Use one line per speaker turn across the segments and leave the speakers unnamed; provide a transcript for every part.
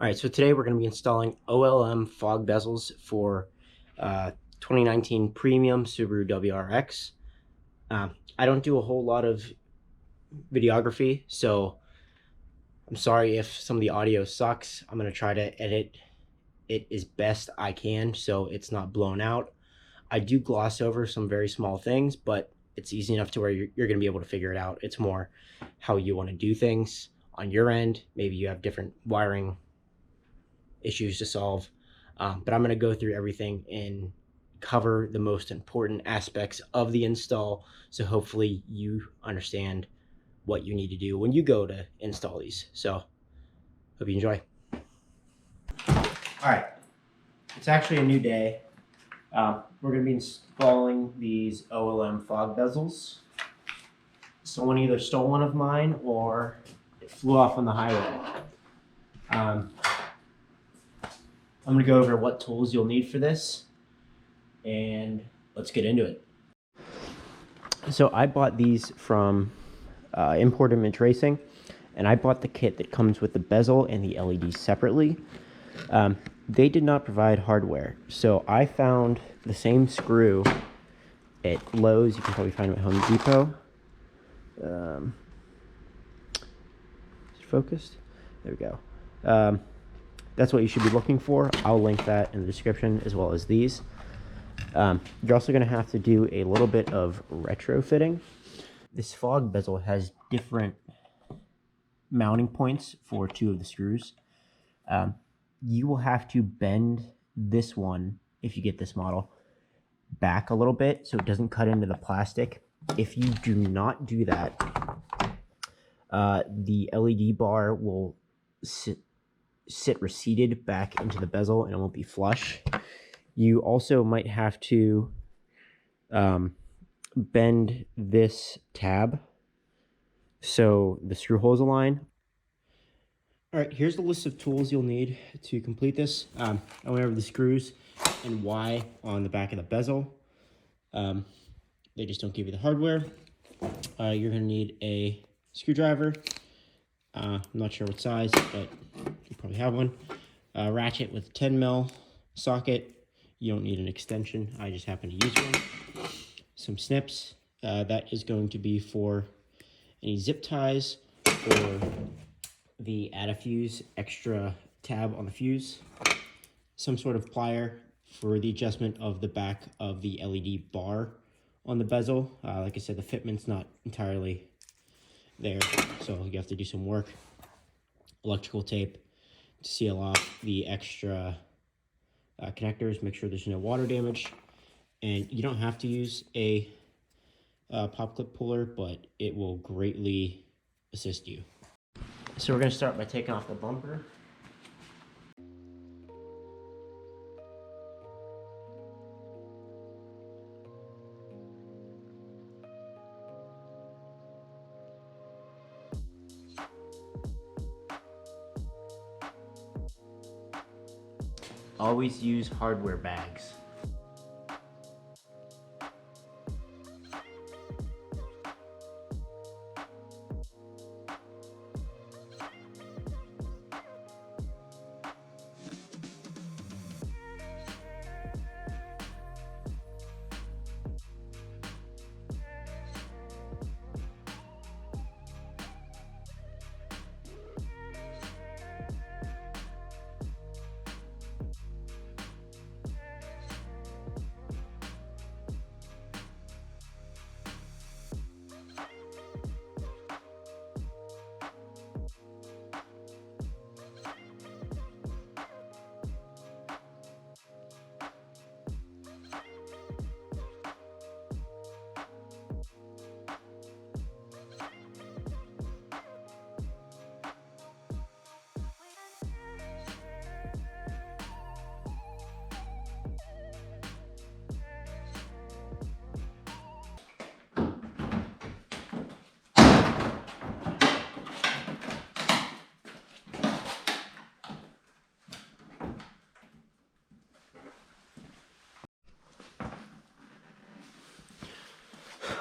All right, so today we're going to be installing OLM fog bezels for 2019 Premium Subaru WRX. I don't do a whole lot of videography, so I'm sorry if some of the audio sucks. I'm going to try to edit it as best I can so it's not blown out. I do gloss over some very small things, but it's easy enough to where you're going to be able to figure it out. It's more how you want to do things on your end. Maybe you have different wiring issues to solve. But I'm going to go through everything and cover the most important aspects of the install. So hopefully you understand what you need to do when you go to install these. So hope you enjoy. All right, it's actually a new day. We're going to be installing these OLM fog bezels. Someone either stole one of mine or it flew off on the highway. I'm going to go over what tools you'll need for this, and let's get into it. So I bought these from Import Image Racing, and I bought the kit that comes with the bezel and the LEDs separately. They did not provide hardware, so I found the same screw at Lowe's. You can probably find them at Home Depot. Is it focused? There we go. That's what you should be looking for. I'll link that in the description as well as these. You're also going to have to do a little bit of retrofitting. This fog bezel has different mounting points for two of the screws. You will have to bend this one, if you get this model, back a little bit so it doesn't cut into the plastic. If you do not do that, the LED bar will sit receded back into the bezel and it won't be flush. You also might have to bend this tab so the screw holes align. All right, here's the list of tools you'll need to complete this. I went over the screws and why on the back of the bezel. They just don't give you the hardware. You're gonna need a screwdriver. I'm not sure what size, but you probably have one. A ratchet with 10 mil socket. You don't need an extension. I just happen to use one. Some snips. That is going to be for any zip ties or the add a fuse extra tab on the fuse. Some sort of plier for the adjustment of the back of the LED bar on the bezel. Like I said, the fitment's not entirely there, so you have to do some work. Electrical tape to seal off the extra connectors, make sure there's no water damage. And you don't have to use a pop clip puller, but it will greatly assist you. So we're going to start by taking off the bumper. Always use hardware bags.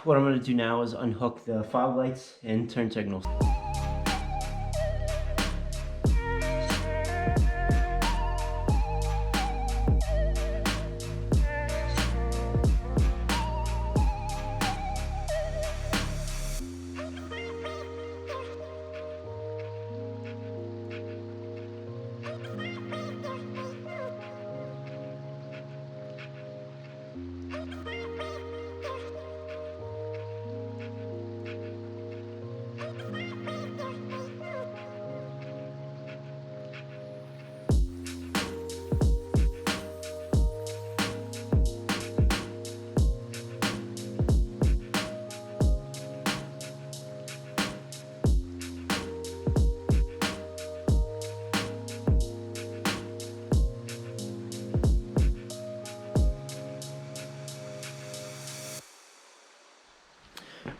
What I'm going to do now is unhook the fog lights and turn signals.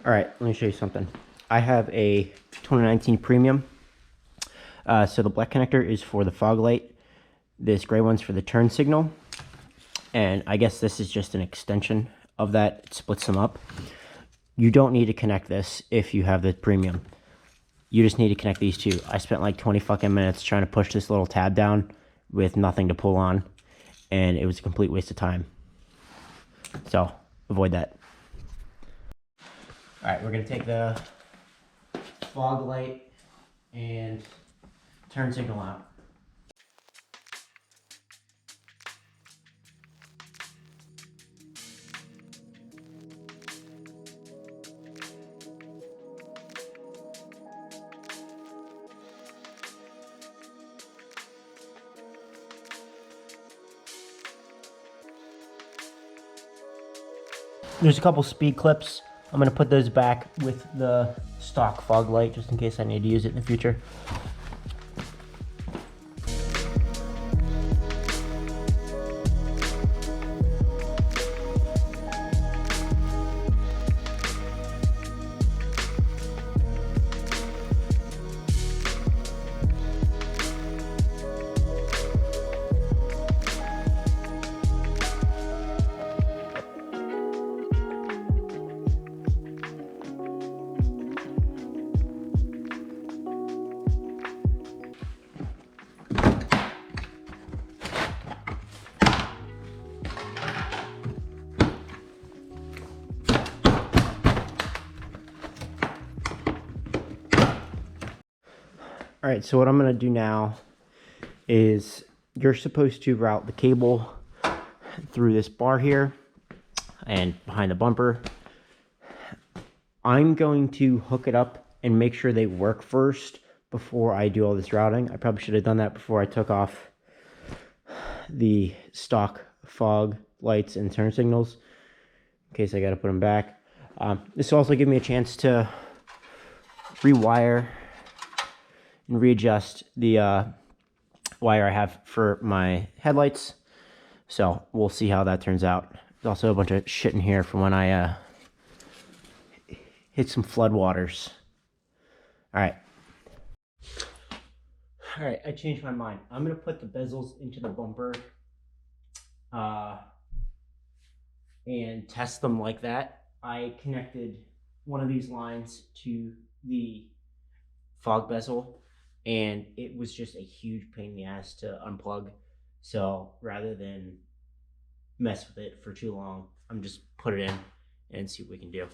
All right, let me show you something. I have a 2019 Premium. So the black connector is for the fog light. This gray one's for the turn signal. And I guess this is just an extension of that. It splits them up. You don't need to connect this if you have the Premium. You just need to connect these two. I spent like 20 fucking minutes trying to push this little tab down with nothing to pull on, and it was a complete waste of time. So avoid that. All right, we're gonna take the fog light and turn signal out. There's a couple speed clips. I'm gonna put those back with the stock fog light just in case I need to use it in the future. All right, so what I'm gonna do now is you're supposed to route the cable through this bar here and behind the bumper. I'm going to hook it up and make sure they work first before I do all this routing. I probably should have done that before I took off the stock fog lights and turn signals in case I gotta put them back. This will also give me a chance to rewire and readjust the wire I have for my headlights. So we'll see how that turns out. There's also a bunch of shit in here from when I hit some floodwaters. All right, I changed my mind. I'm gonna put the bezels into the bumper and test them like that. I connected one of these lines to the fog bezel, and it was just a huge pain in the ass to unplug. So rather than mess with it for too long, I'm just put it in and see what we can do.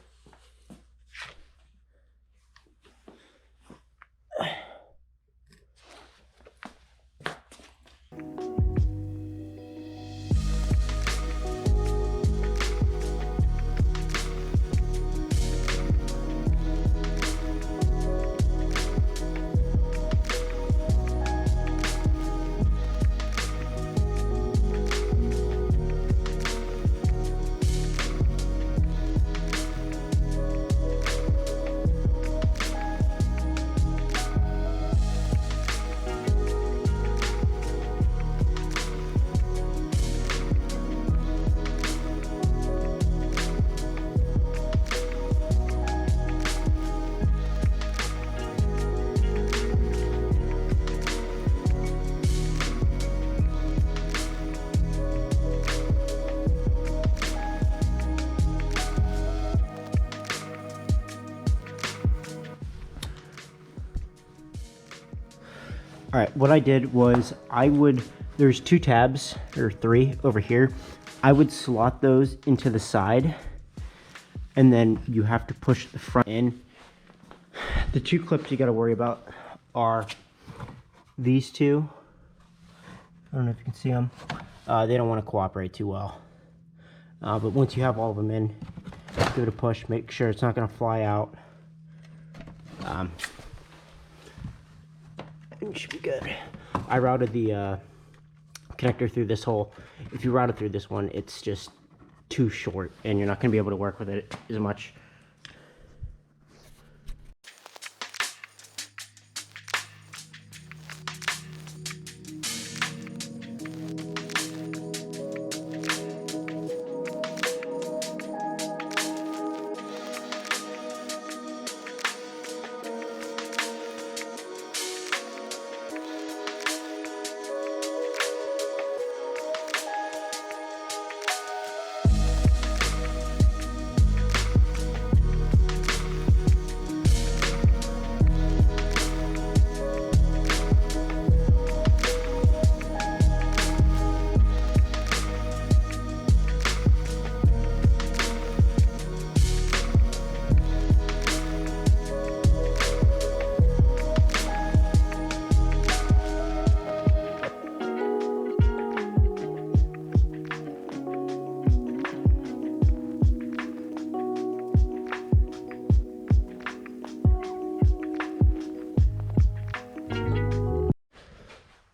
All right, what I did was there's two tabs, or three over here. I would slot those into the side, and then you have to push the front in. The two clips you gotta worry about are these two. I don't know if you can see them. They don't wanna cooperate too well. But once you have all of them in, give it a push, make sure it's not gonna fly out. It should be good. I routed the connector through this hole. If you route it through this one, it's just too short and you're not going to be able to work with it as much.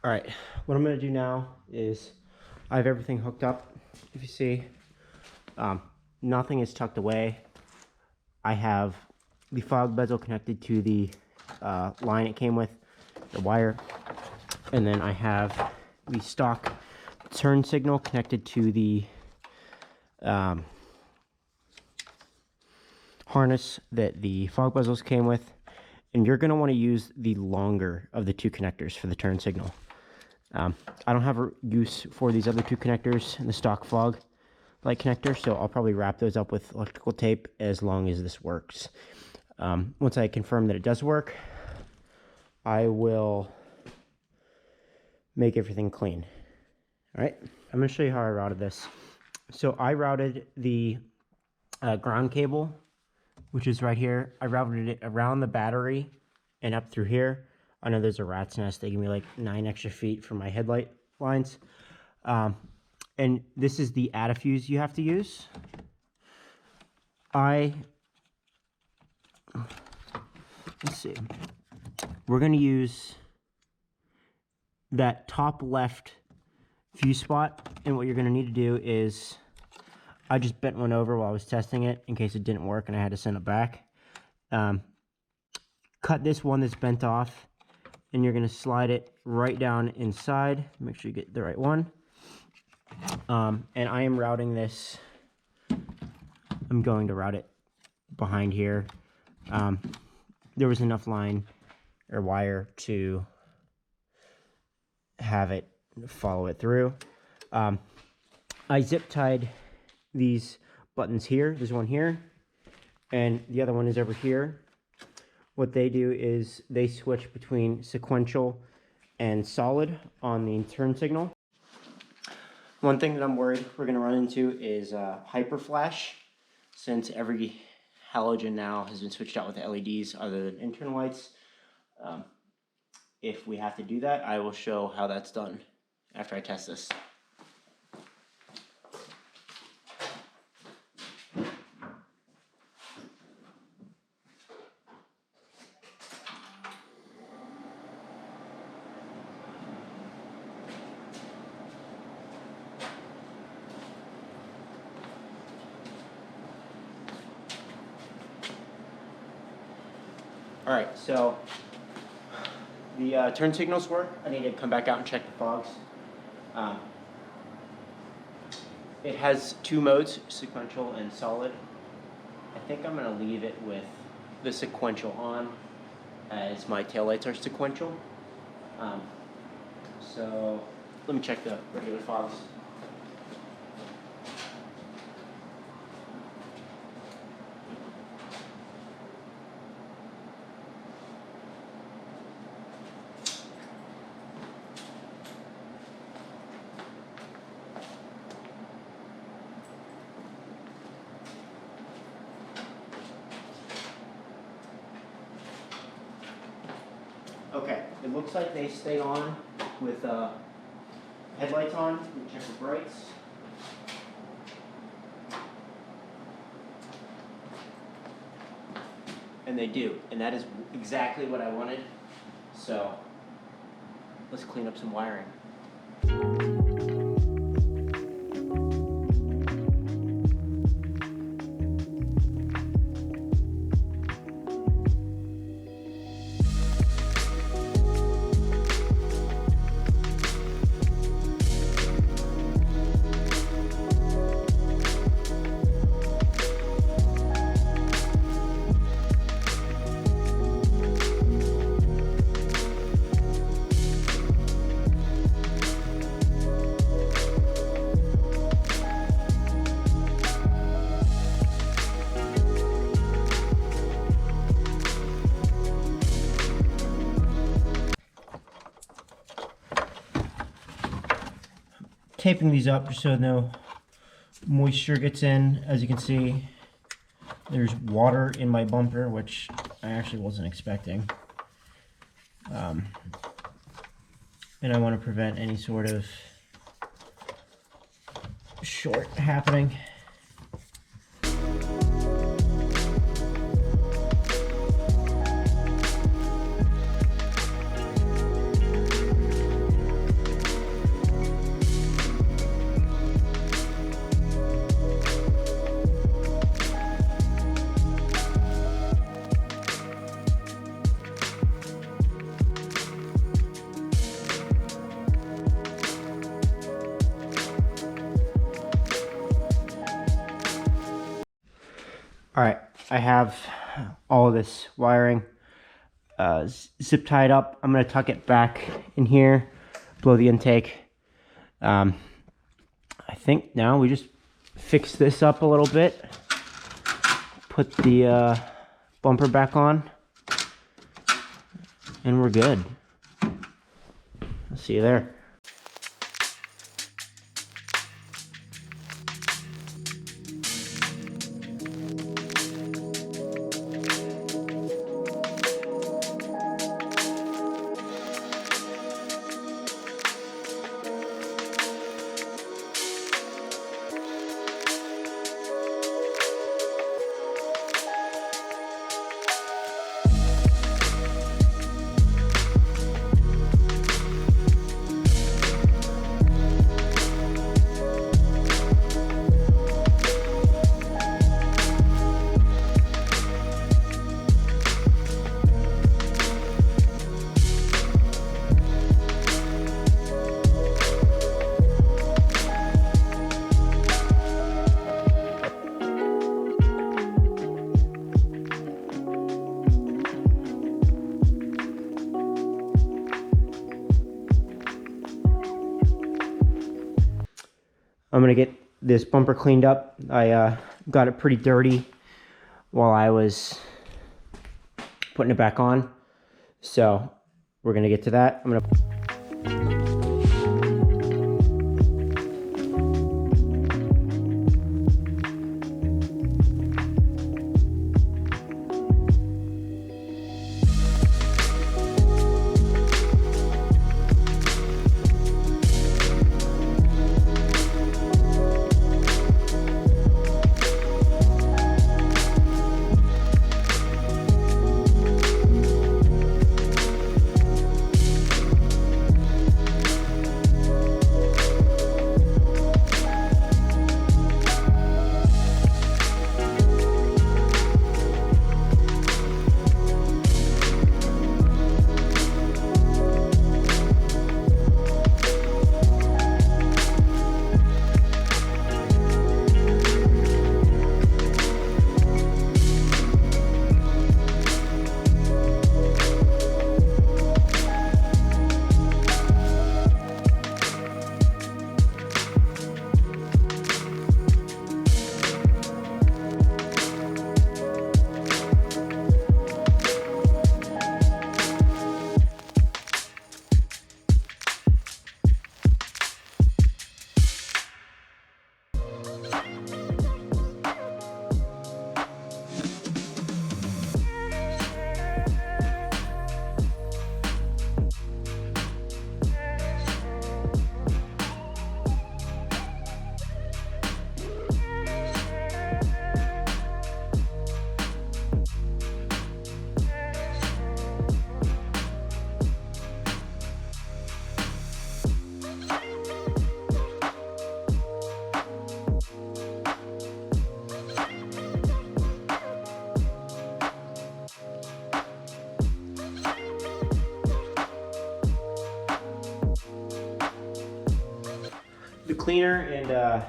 All right, what I'm gonna do now is I have everything hooked up. If you see, nothing is tucked away. I have the fog bezel connected to the line it came with, the wire, and then I have the stock turn signal connected to the harness that the fog bezels came with. And you're going to want to use the longer of the two connectors for the turn signal. I don't have a use for these other two connectors in the stock fog light connector, so I'll probably wrap those up with electrical tape as long as this works. Once I confirm that it does work, I will make everything clean. All right, I'm going to show you how I routed this. So I routed the ground cable, which is right here. I routed it around the battery and up through here. I know there's a rat's nest. They give me like 9 extra feet for my headlight lines. And this is the add-a-fuse you have to use. Let's see. We're going to use that top left fuse spot. And what you're going to need to do is, I just bent one over while I was testing it in case it didn't work and I had to send it back. Cut this one that's bent off, and you're going to slide it right down inside. Make sure you get the right one. And I am routing this. I'm going to route it behind here. There was enough line or wire to have it follow it through. I zip tied these buttons here. There's one here, and the other one is over here. What they do is they switch between sequential and solid on the turn signal. One thing that I'm worried we're going to run into is hyper flash, since every halogen now has been switched out with LEDs other than internal lights. If we have to do that, I will show how that's done after I test this. All right, so the turn signals work. I need to come back out and check the fogs. It has 2 modes, sequential and solid. I think I'm going to leave it with the sequential on, as my taillights are sequential. So let me check the regular fogs. Okay, it looks like they stay on with headlights on. Let me check the brights. And they do, and that is exactly what I wanted. So let's clean up some wiring. Taping these up just so no moisture gets in. As you can see, there's water in my bumper, which I actually wasn't expecting. And I want to prevent any sort of short happening. All right, I have all of this wiring zip tied up. I'm gonna tuck it back in here, blow the intake. I think now we just fix this up a little bit, put the bumper back on, and we're good. I'll see you there. I'm gonna get this bumper cleaned up. I got it pretty dirty while I was putting it back on. So we're gonna get to that. The cleaner and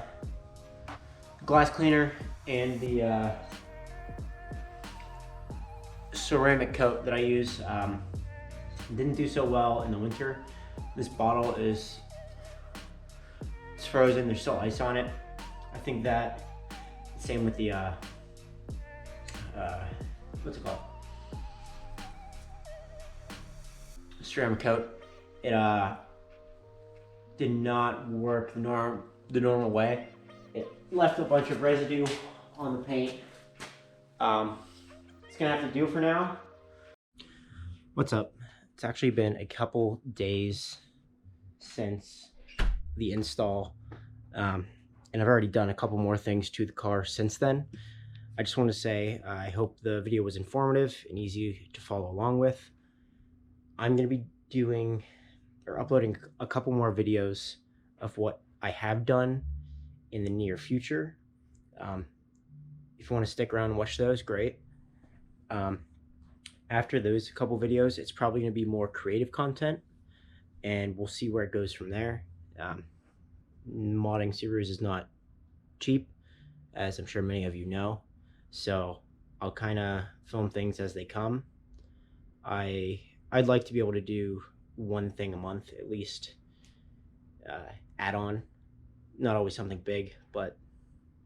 glass cleaner and the ceramic coat that I use didn't do so well in the winter. This bottle it's frozen. There's still ice on it. I think that same with the what's it called? Ceramic coat. It did not work the normal way. It left a bunch of residue on the paint. It's gonna have to do for now. What's up? It's actually been a couple days since the install, and I've already done a couple more things to the car since then. I just want to say I hope the video was informative and easy to follow along with. I'm going to be doing or uploading a couple more videos of what I have done in the near future. If you want to stick around and watch those, great. After those couple videos, it's probably going to be more creative content, and we'll see where it goes from there. Modding Subarus is not cheap, as I'm sure many of you know. So I'll kind of film things as they come. I'd like to be able to do one thing a month at least, add on. Not always something big, but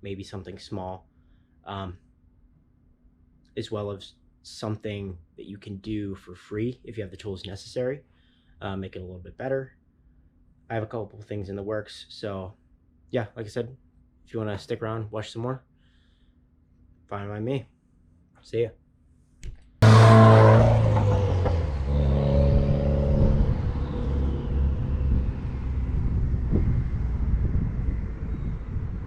maybe something small, um, as well as something that you can do for free if you have the tools necessary. Make it a little bit better. I have a couple of things in the works, so yeah, like I said, if you want to stick around, watch some more, fine by me. See ya.